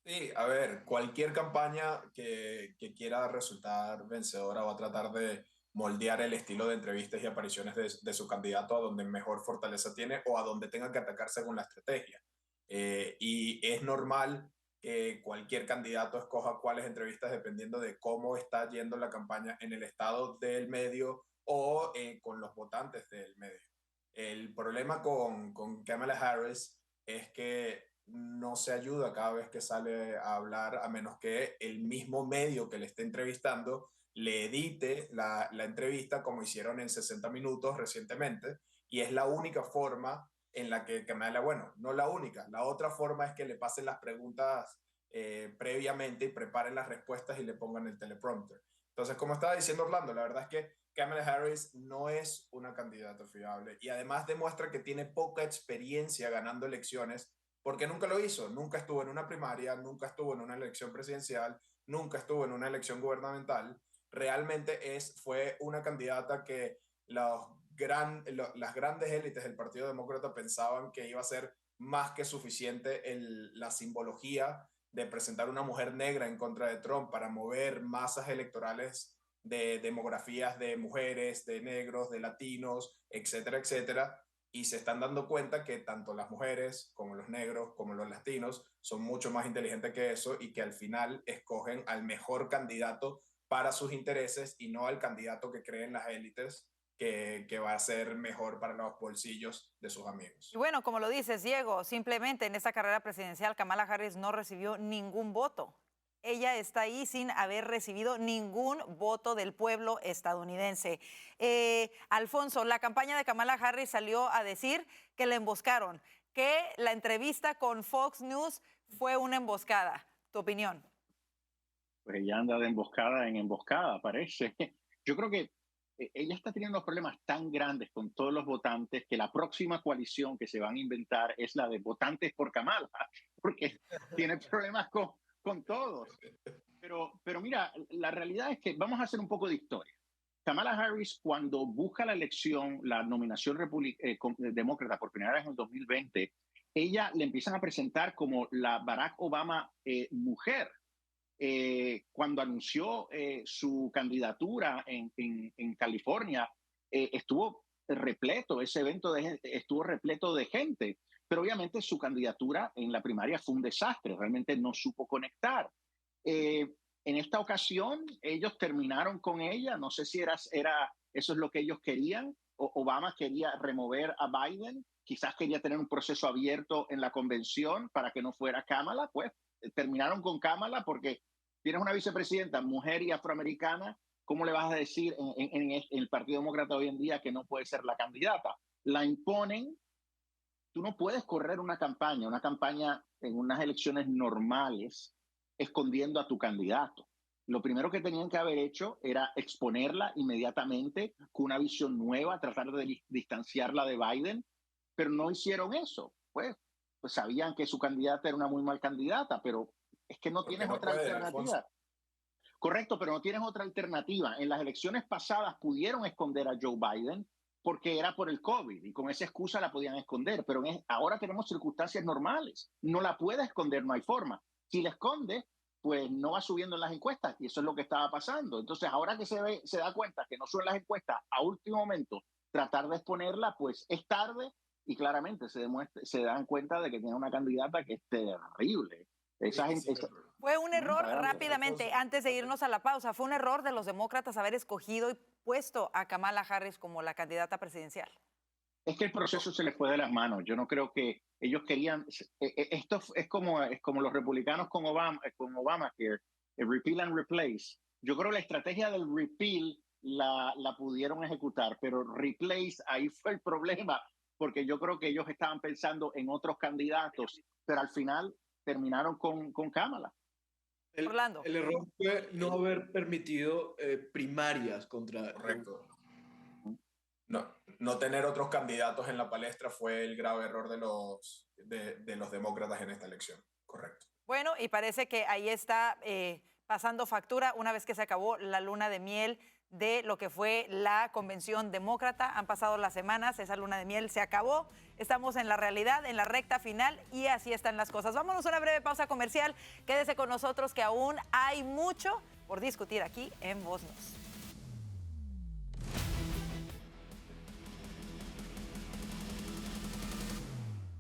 Sí, a ver, cualquier campaña que quiera resultar vencedora va a tratar de moldear el estilo de entrevistas y apariciones de su candidato a donde mejor fortaleza tiene o a donde tenga que atacar según la estrategia. Y es normal que cualquier candidato escoja cuáles entrevistas dependiendo de cómo está yendo la campaña en el estado del medio o con los votantes del medio. El problema con Kamala Harris es que no se ayuda cada vez que sale a hablar, a menos que el mismo medio que le esté entrevistando le edite la entrevista, como hicieron en 60 Minutos recientemente, y es la única forma en la que Kamala, bueno, no la única, la otra forma es que le pasen las preguntas previamente y preparen las respuestas y le pongan el teleprompter. Entonces, como estaba diciendo Orlando, la verdad es que Kamala Harris no es una candidata fiable y además demuestra que tiene poca experiencia ganando elecciones porque nunca lo hizo, nunca estuvo en una primaria, nunca estuvo en una elección presidencial, nunca estuvo en una elección gubernamental. Realmente fue una candidata que las grandes élites del Partido Demócrata pensaban que iba a ser más que suficiente la simbología de presentar una mujer negra en contra de Trump para mover masas electorales de demografías de mujeres, de negros, de latinos, etcétera, etcétera. Y se están dando cuenta que tanto las mujeres como los negros, como los latinos, son mucho más inteligentes que eso y que al final escogen al mejor candidato para sus intereses y no al candidato que creen las élites que va a ser mejor para los bolsillos de sus amigos. Y bueno, como lo dices, Diego, simplemente en esta carrera presidencial Kamala Harris no recibió ningún voto. Ella está ahí sin haber recibido ningún voto del pueblo estadounidense. Alfonso, la campaña de Kamala Harris salió a decir que la emboscaron, que la entrevista con Fox News fue una emboscada. ¿Tu opinión? Pues ella anda de emboscada en emboscada, parece. Yo creo que ella está teniendo problemas tan grandes con todos los votantes que la próxima coalición que se van a inventar es la de votantes por Kamala, porque tiene problemas con todos. Pero mira, la realidad es que vamos a hacer un poco de historia. Kamala Harris, cuando busca la elección, la nominación demócrata por primera vez en el 2020, ella le empiezan a presentar como la Barack Obama mujer. Cuando anunció su candidatura en California, estuvo repleto, ese evento estuvo repleto de gente, pero obviamente su candidatura en la primaria fue un desastre, realmente no supo conectar. En esta ocasión, ellos terminaron con ella, no sé si eso es lo que ellos querían, Obama quería remover a Biden, quizás quería tener un proceso abierto en la convención para que no fuera Kamala, pues terminaron con Kamala porque tienes una vicepresidenta mujer y afroamericana, ¿cómo le vas a decir en el Partido Demócrata hoy en día que no puede ser la candidata? La imponen. Tú no puedes correr una campaña en unas elecciones normales escondiendo a tu candidato. Lo primero que tenían que haber hecho era exponerla inmediatamente con una visión nueva, tratar de distanciarla de Biden, pero no hicieron eso. Pues sabían que su candidata era una muy mal candidata, pero es que no tienes otra alternativa. Correcto, pero no tienes otra alternativa. En las elecciones pasadas pudieron esconder a Joe Biden porque era por el COVID y con esa excusa la podían esconder, pero ahora tenemos circunstancias normales. No la puede esconder, no hay forma. Si la esconde, pues no va subiendo en las encuestas y eso es lo que estaba pasando. Entonces, ahora que se da cuenta que no suben las encuestas a último momento, tratar de exponerla, pues es tarde y claramente se dan cuenta de que tiene una candidata que es terrible. Fue un error, rápidamente, antes de irnos a la pausa, fue un error de los demócratas haber escogido y puesto a Kamala Harris como la candidata presidencial. Es que el proceso se les fue de las manos. Yo no creo que ellos querían. Esto es como los republicanos con Obamacare, el repeal and replace. Yo creo que la estrategia del repeal la pudieron ejecutar, pero replace, ahí fue el problema, porque yo creo que ellos estaban pensando en otros candidatos, pero al final terminaron con Kamala. Orlando. El error fue no haber permitido primarias contra... Correcto. No tener otros candidatos en la palestra fue el grave error de los demócratas en esta elección. Correcto. Bueno, y parece que ahí está pasando factura una vez que se acabó la luna de miel de lo que fue la convención demócrata. Han pasado las semanas, esa luna de miel se acabó. Estamos en la realidad, en la recta final y así están las cosas. Vámonos a una breve pausa comercial. Quédese con nosotros que aún hay mucho por discutir aquí en Voz News.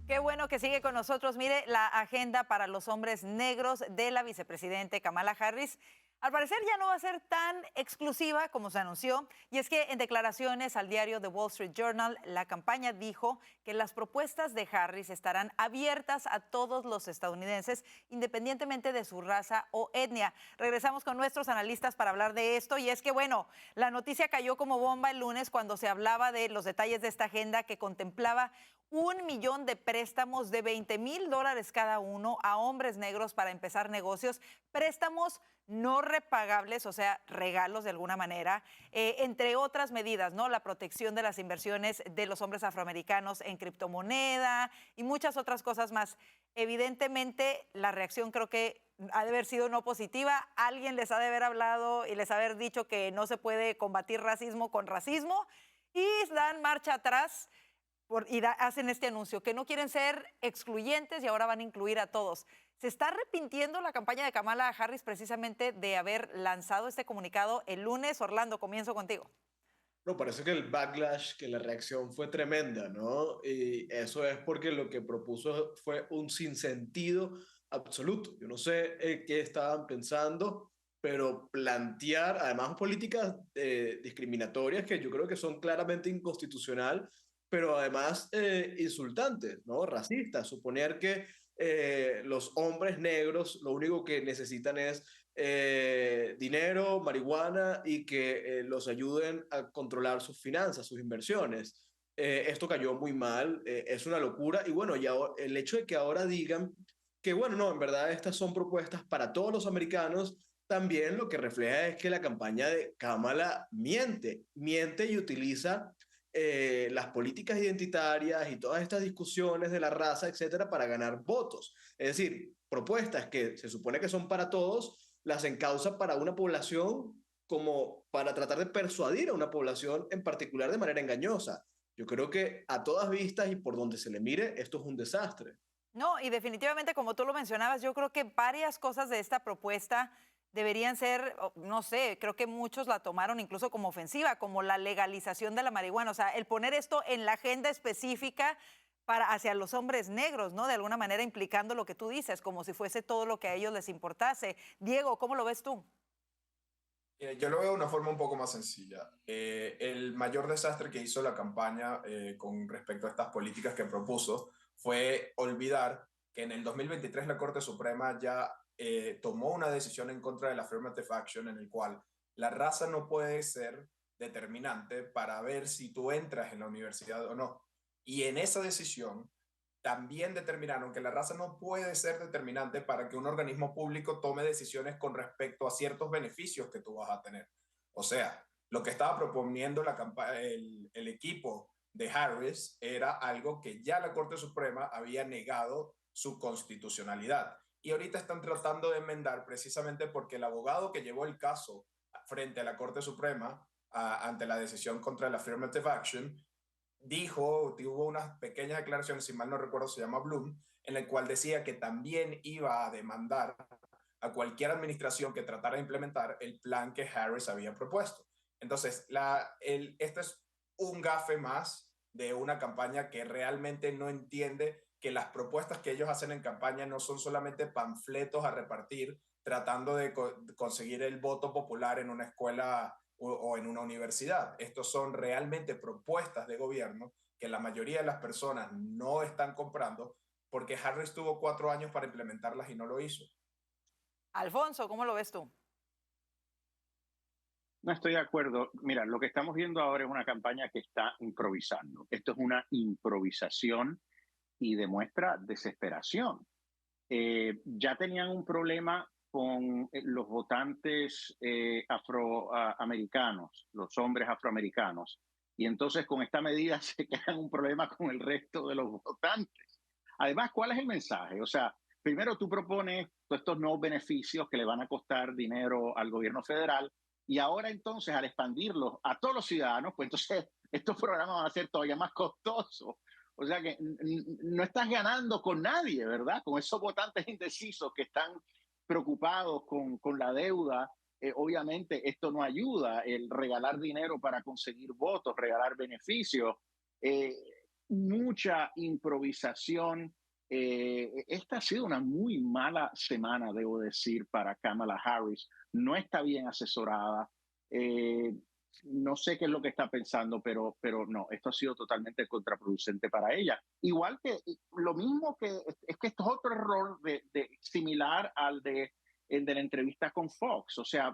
Qué bueno que sigue con nosotros. Mire, la agenda para los hombres negros de la vicepresidente Kamala Harris. Al parecer ya no va a ser tan exclusiva como se anunció, y es que en declaraciones al diario The Wall Street Journal, la campaña dijo que las propuestas de Harris estarán abiertas a todos los estadounidenses, independientemente de su raza o etnia. Regresamos con nuestros analistas para hablar de esto, y es que, bueno, la noticia cayó como bomba el lunes cuando se hablaba de los detalles de esta agenda que contemplaba 1 millón de préstamos de $20,000 cada uno a hombres negros para empezar negocios, préstamos no repagables, o sea, regalos de alguna manera, entre otras medidas, ¿no? La protección de las inversiones de los hombres afroamericanos en criptomoneda y muchas otras cosas más. Evidentemente, la reacción creo que ha de haber sido no positiva. Alguien les ha de haber hablado y les ha de haber dicho que no se puede combatir racismo con racismo y dan marcha atrás. Hacen este anuncio, que no quieren ser excluyentes y ahora van a incluir a todos. ¿Se está arrepintiendo la campaña de Kamala Harris precisamente de haber lanzado este comunicado el lunes? Orlando, comienzo contigo. No, parece que el backlash, que la reacción fue tremenda, ¿no? Y eso es porque lo que propuso fue un sinsentido absoluto. Yo no sé qué estaban pensando, pero plantear además políticas discriminatorias que yo creo que son claramente inconstitucionales, pero además insultantes, ¿no? Racistas. Suponer que los hombres negros lo único que necesitan es dinero, marihuana y que los ayuden a controlar sus finanzas, sus inversiones. Esto cayó muy mal, es una locura. Y bueno, ya el hecho de que ahora digan que, bueno, no, en verdad estas son propuestas para todos los americanos, también lo que refleja es que la campaña de Kamala miente y utiliza las políticas identitarias y todas estas discusiones de la raza, etcétera, para ganar votos. Es decir, propuestas que se supone que son para todos, las encausa para una población como para tratar de persuadir a una población en particular de manera engañosa. Yo creo que a todas vistas y por donde se le mire, esto es un desastre. No, y definitivamente, como tú lo mencionabas, yo creo que varias cosas de esta propuesta deberían ser, no sé, creo que muchos la tomaron incluso como ofensiva, como la legalización de la marihuana. O sea, el poner esto en la agenda específica hacia los hombres negros, ¿no? De alguna manera implicando lo que tú dices, como si fuese todo lo que a ellos les importase. Diego, ¿cómo lo ves tú? Yo lo veo de una forma un poco más sencilla. El mayor desastre que hizo la campaña con respecto a estas políticas que propuso fue olvidar que en el 2023 la Corte Suprema ya tomó una decisión en contra de la affirmative action en el cual la raza no puede ser determinante para ver si tú entras en la universidad o no. Y en esa decisión también determinaron que la raza no puede ser determinante para que un organismo público tome decisiones con respecto a ciertos beneficios que tú vas a tener. O sea, lo que estaba proponiendo el equipo de Harris era algo que ya la Corte Suprema había negado su constitucionalidad. Y ahorita están tratando de enmendar precisamente porque el abogado que llevó el caso frente a la Corte Suprema ante la decisión contra la affirmative action tuvo unas pequeñas declaraciones, si mal no recuerdo se llama Bloom, en el cual decía que también iba a demandar a cualquier administración que tratara de implementar el plan que Harris había propuesto. Entonces, este es un gafe más de una campaña que realmente no entiende que las propuestas que ellos hacen en campaña no son solamente panfletos a repartir tratando de conseguir el voto popular en una escuela o en una universidad. Estos son realmente propuestas de gobierno que la mayoría de las personas no están comprando porque Harris tuvo 4 años para implementarlas y no lo hizo. Alfonso, ¿cómo lo ves tú? No estoy de acuerdo. Mira, lo que estamos viendo ahora es una campaña que está improvisando. Esto es una improvisación y demuestra desesperación. Ya tenían un problema con los votantes afroamericanos, los hombres afroamericanos, y entonces con esta medida se crean un problema con el resto de los votantes. Además, ¿cuál es el mensaje? O sea, primero tú propones todos estos nuevos beneficios que le van a costar dinero al gobierno federal, y ahora entonces al expandirlos a todos los ciudadanos, pues entonces estos programas van a ser todavía más costosos. O sea que no estás ganando con nadie, ¿verdad? Con esos votantes indecisos que están preocupados con la deuda. Obviamente esto no ayuda, el regalar dinero para conseguir votos, regalar beneficios, mucha improvisación Esta ha sido una muy mala semana, debo decir, para Kamala Harris. No está bien asesorada. No sé qué es lo que está pensando, pero no, esto ha sido totalmente contraproducente para ella. Igual que lo mismo que es que esto es otro error similar al el de la entrevista con Fox. O sea,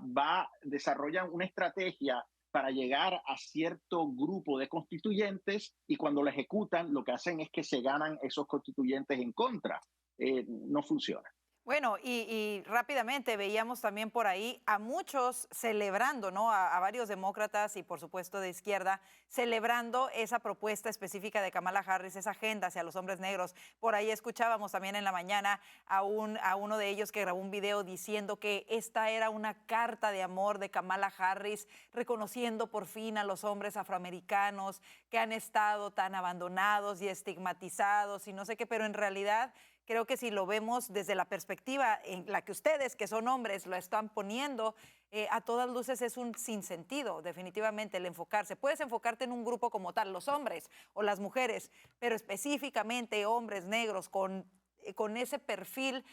desarrollan una estrategia para llegar a cierto grupo de constituyentes y cuando lo ejecutan, lo que hacen es que se ganan esos constituyentes en contra. No funciona. Bueno, y rápidamente veíamos también por ahí a muchos celebrando, ¿no? A varios demócratas y por supuesto de izquierda, celebrando esa propuesta específica de Kamala Harris, esa agenda hacia los hombres negros. Por ahí escuchábamos también en la mañana a uno de ellos que grabó un video diciendo que esta era una carta de amor de Kamala Harris, reconociendo por fin a los hombres afroamericanos que han estado tan abandonados y estigmatizados y no sé qué, pero en realidad creo que si lo vemos desde la perspectiva en la que ustedes, que son hombres, lo están poniendo, a todas luces es un sinsentido, definitivamente, el enfocarse. Puedes enfocarte en un grupo como tal, los hombres o las mujeres, pero específicamente hombres negros con ese perfil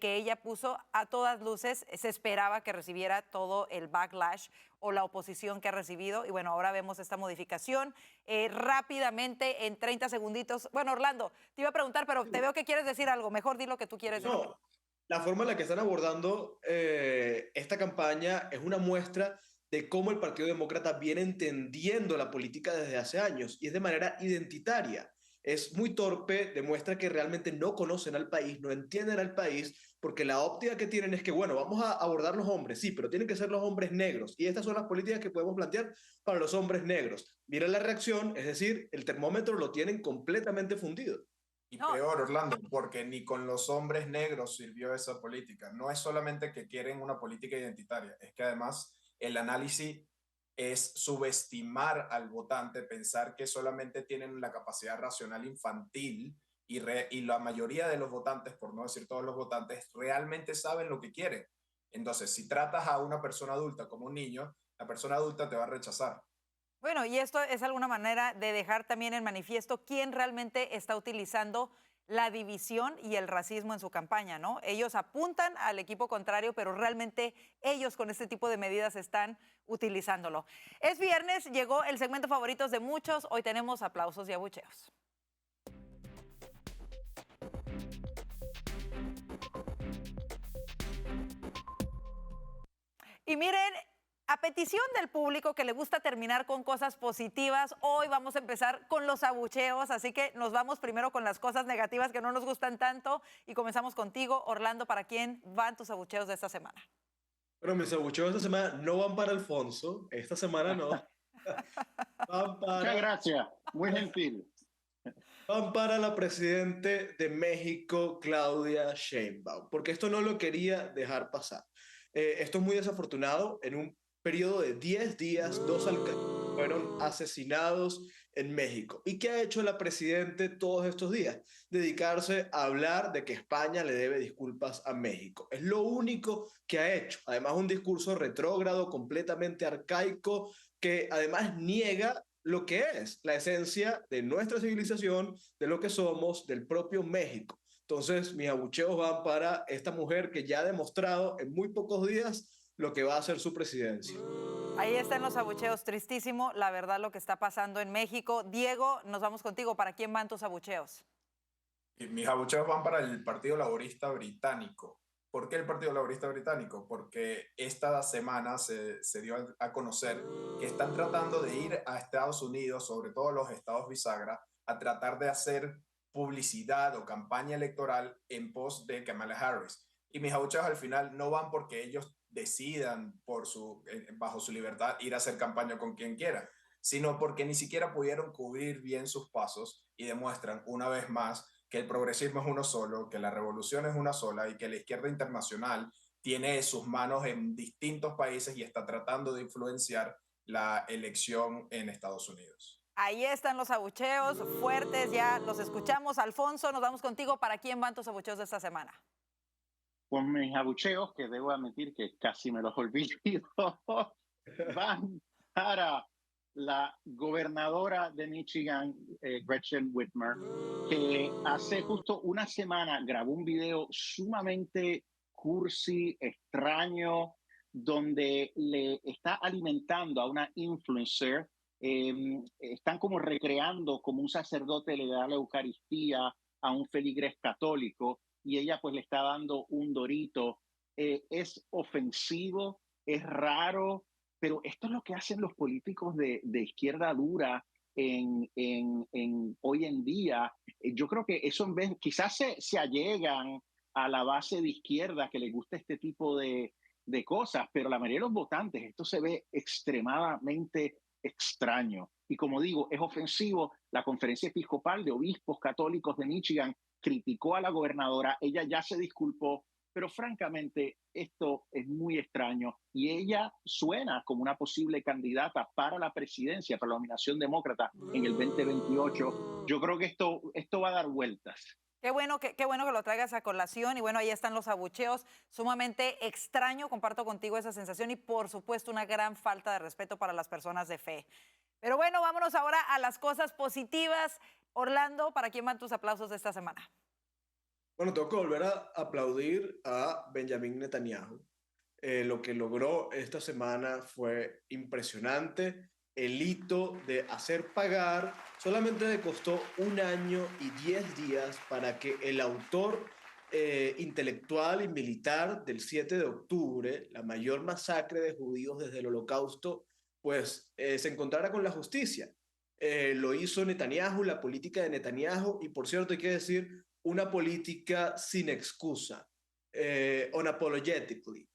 que ella puso, a todas luces se esperaba que recibiera todo el backlash o la oposición que ha recibido. Y bueno, ahora vemos esta modificación. Rápidamente, en 30 segunditos. Bueno, Orlando, te iba a preguntar, pero te veo que quieres decir algo. Mejor di lo que tú quieres decir. No, la forma en la que están abordando esta campaña es una muestra de cómo el Partido Demócrata viene entendiendo la política desde hace años y es de manera identitaria. Es muy torpe, demuestra que realmente no conocen al país, no entienden al país, porque la óptica que tienen es que, bueno, vamos a abordar los hombres, sí, pero tienen que ser los hombres negros. Y estas son las políticas que podemos plantear para los hombres negros. Miren la reacción, es decir, el termómetro lo tienen completamente fundido. Y peor, Orlando, porque ni con los hombres negros sirvió esa política. No es solamente que quieren una política identitaria, es que además el análisis es subestimar al votante, pensar que solamente tienen la capacidad racional infantil y la mayoría de los votantes, por no decir todos los votantes, realmente saben lo que quieren. Entonces, si tratas a una persona adulta como un niño, la persona adulta te va a rechazar. Bueno, y esto es alguna manera de dejar también en manifiesto quién realmente está utilizando la división y el racismo en su campaña, ¿no? Ellos apuntan al equipo contrario, pero realmente ellos con este tipo de medidas están utilizándolo. Es viernes, llegó el segmento favoritos de muchos. Hoy tenemos aplausos y abucheos. Y miren, a petición del público que le gusta terminar con cosas positivas, hoy vamos a empezar con los abucheos, así que nos vamos primero con las cosas negativas que no nos gustan tanto y comenzamos contigo, Orlando. ¿Para quién van tus abucheos de esta semana? Bueno, mis abucheos esta semana no van para Alfonso, esta semana no. Van para... Muchas gracias, muy gentil. Van para la presidente de México, Claudia Sheinbaum, porque esto no lo quería dejar pasar. Esto es muy desafortunado. En un periodo de 10 días, 2 alcaldes fueron asesinados en México. ¿Y qué ha hecho la presidente todos estos días? Dedicarse a hablar de que España le debe disculpas a México. Es lo único que ha hecho. Además, un discurso retrógrado, completamente arcaico, que además niega lo que es la esencia de nuestra civilización, de lo que somos, del propio México. Entonces, mis abucheos van para esta mujer que ya ha demostrado en muy pocos días lo que va a ser su presidencia. Ahí están los abucheos, tristísimo, la verdad, lo que está pasando en México. Diego, nos vamos contigo. ¿Para quién van tus abucheos? Mis abucheos van para el Partido Laborista Británico. ¿Por qué el Partido Laborista Británico? Porque esta semana se dio a conocer que están tratando de ir a Estados Unidos, sobre todo los estados bisagra, a tratar de hacer publicidad o campaña electoral en pos de Kamala Harris. Y mis abucheos al final no van porque ellos decidan bajo su libertad ir a hacer campaña con quien quiera, sino porque ni siquiera pudieron cubrir bien sus pasos y demuestran una vez más que el progresismo es uno solo, que la revolución es una sola y que la izquierda internacional tiene sus manos en distintos países y está tratando de influenciar la elección en Estados Unidos. Ahí están los abucheos fuertes, ya los escuchamos. Alfonso, nos vamos contigo. ¿Para quién van tus abucheos de esta semana? Pues mis abucheos, que debo admitir que casi me los olvido, van para la gobernadora de Michigan, Gretchen Whitmer, que hace justo una semana grabó un video sumamente cursi, extraño, donde le está alimentando a una influencer. Están como recreando como un sacerdote le da la Eucaristía a un feligrés católico y ella pues le está dando un dorito. Es ofensivo, es raro, pero esto es lo que hacen los políticos de izquierda dura hoy en día. Yo creo que eso en vez, quizás se allegan a la base de izquierda que les gusta este tipo de cosas, pero la mayoría de los votantes, esto se ve extremadamente extraño. Y como digo, es ofensivo. La Conferencia Episcopal de Obispos Católicos de Michigan criticó a la gobernadora, ella ya se disculpó, pero francamente esto es muy extraño y ella suena como una posible candidata para la presidencia, para la nominación demócrata en el 2028. Yo creo que esto va a dar vueltas. Qué bueno que lo traigas a colación y bueno, ahí están los abucheos, sumamente extraño, comparto contigo esa sensación y por supuesto una gran falta de respeto para las personas de fe. Pero bueno, vámonos ahora a las cosas positivas. Orlando, ¿para quién van tus aplausos de esta semana? Bueno, tengo que volver a aplaudir a Benjamin Netanyahu. Lo que logró esta semana fue impresionante. El hito de hacer pagar solamente le costó 1 año y 10 días para que el autor intelectual y militar del 7 de octubre, la mayor masacre de judíos desde el Holocausto, pues se encontrara con la justicia. Lo hizo Netanyahu, la política de Netanyahu, y por cierto hay que decir, una política sin excusa, unapologetically,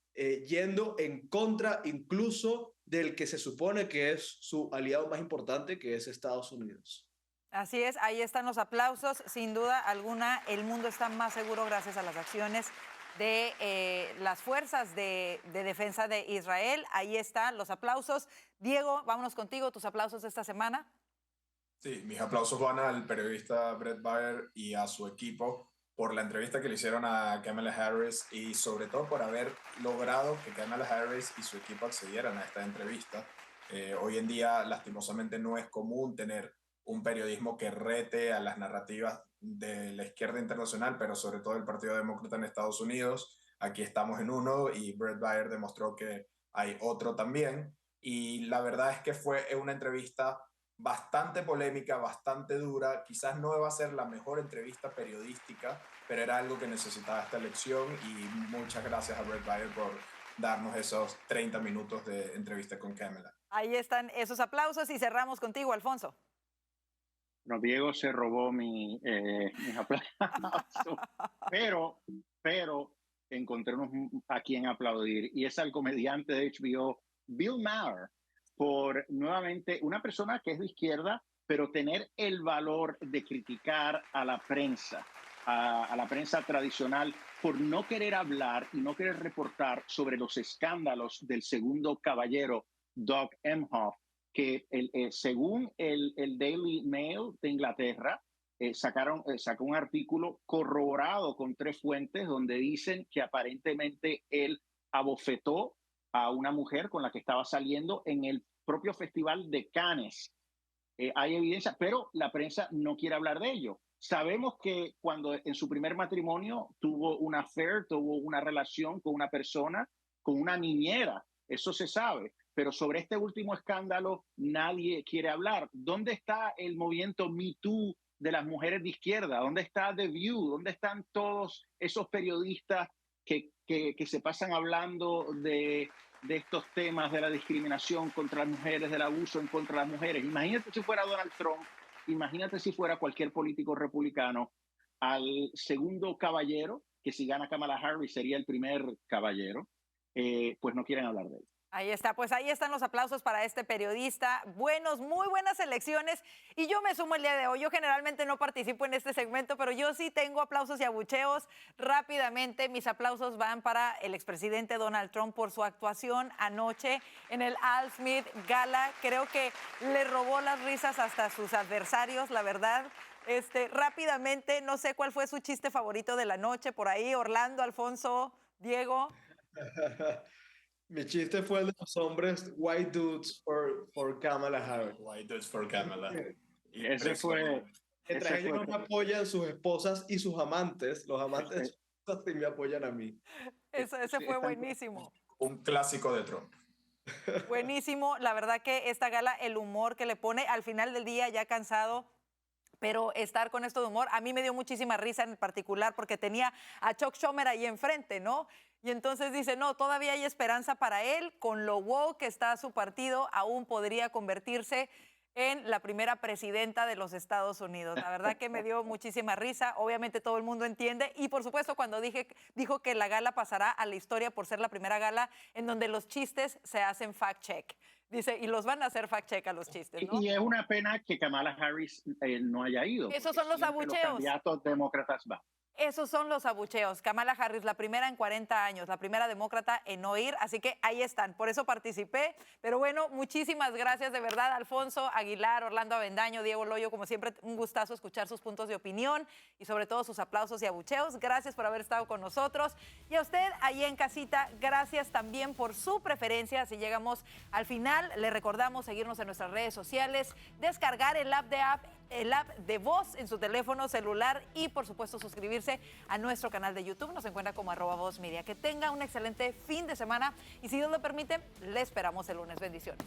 yendo en contra incluso del que se supone que es su aliado más importante, que es Estados Unidos. Así es, ahí están los aplausos. Sin duda alguna, el mundo está más seguro gracias a las acciones de las fuerzas de defensa de Israel. Ahí están los aplausos. Diego, vámonos contigo, tus aplausos de esta semana. Sí, mis aplausos van al periodista Brett Baier y a su equipo por la entrevista que le hicieron a Kamala Harris y sobre todo por haber logrado que Kamala Harris y su equipo accedieran a esta entrevista. Hoy en día, lastimosamente, no es común tener un periodismo que rete a las narrativas de la izquierda internacional, pero sobre todo el Partido Demócrata en Estados Unidos. Aquí estamos en uno y Brett Baier demostró que hay otro también. Y la verdad es que fue una entrevista bastante polémica, bastante dura. Quizás no va a ser la mejor entrevista periodística, pero era algo que necesitaba esta elección y muchas gracias a Brett Baier por darnos esos 30 minutos de entrevista con Kamala. Ahí están esos aplausos y cerramos contigo, Alfonso. No, Diego se robó mis aplausos, pero encontré a quien aplaudir y es al comediante de HBO, Bill Maher, por nuevamente una persona que es de izquierda, pero tener el valor de criticar a la prensa, a la prensa tradicional, por no querer hablar y no querer reportar sobre los escándalos del segundo caballero, Doug Emhoff, que según el Daily Mail de Inglaterra, sacó un artículo corroborado con 3 fuentes donde dicen que aparentemente él abofetó a una mujer con la que estaba saliendo en el propio festival de Cannes. Hay evidencia, pero la prensa no quiere hablar de ello. Sabemos que cuando en su primer matrimonio tuvo un affair, tuvo una relación con una persona, con una niñera, eso se sabe, pero sobre este último escándalo nadie quiere hablar. ¿Dónde está el movimiento Me Too de las mujeres de izquierda? ¿Dónde está The View? ¿Dónde están todos esos periodistas que se pasan hablando de estos temas de la discriminación contra las mujeres, del abuso en contra de las mujeres? Imagínate si fuera Donald Trump, imagínate si fuera cualquier político republicano, al segundo caballero, que si gana Kamala Harris sería el primer caballero, pues no quieren hablar de él. Ahí está, pues ahí están los aplausos para este periodista. Muy buenas elecciones. Y yo me sumo el día de hoy. Yo generalmente no participo en este segmento, pero yo sí tengo aplausos y abucheos. Rápidamente, mis aplausos van para el expresidente Donald Trump por su actuación anoche en el Al Smith Gala. Creo que le robó las risas hasta a sus adversarios, la verdad. Rápidamente, no sé cuál fue su chiste favorito de la noche por ahí. Orlando, Alfonso, Diego. Mi chiste fue el de los hombres white dudes for Kamala Harris. White dudes for Kamala. Y Ese fue... Mientras ellos no me apoyan sus esposas y sus amantes, los amantes de sus esposas sí me apoyan a mí. Ese fue buenísimo. Un clásico de Trump. Buenísimo. La verdad que esta gala, el humor que le pone al final del día, ya cansado, pero estar con esto de humor, a mí me dio muchísima risa en particular porque tenía a Chuck Schumer ahí enfrente, ¿no? Y entonces dice, no, todavía hay esperanza para él, con lo woke que está su partido, aún podría convertirse en la primera presidenta de los Estados Unidos. La verdad que me dio muchísima risa, obviamente todo el mundo entiende, y por supuesto cuando dijo que la gala pasará a la historia por ser la primera gala en donde los chistes se hacen fact-check. Dice, y los van a hacer fact-check a los chistes, ¿no? Y es una pena que Kamala Harris no haya ido. Esos son los abucheos. Los candidatos demócratas van. Esos son los abucheos. Kamala Harris, la primera en 40 años, la primera demócrata en no ir, así que ahí están. Por eso participé. Pero bueno, muchísimas gracias de verdad, Alfonso Aguilar, Orlando Avendaño, Diego Loyo. Como siempre, un gustazo escuchar sus puntos de opinión y sobre todo sus aplausos y abucheos. Gracias por haber estado con nosotros. Y a usted, ahí en casita, gracias también por su preferencia. Si llegamos al final, le recordamos seguirnos en nuestras redes sociales, descargar el app de Voz en su teléfono celular y, por supuesto, suscribirse a nuestro canal de YouTube. Nos encuentra como @VozMedia. Que tenga un excelente fin de semana y, si Dios lo permite, le esperamos el lunes. Bendiciones.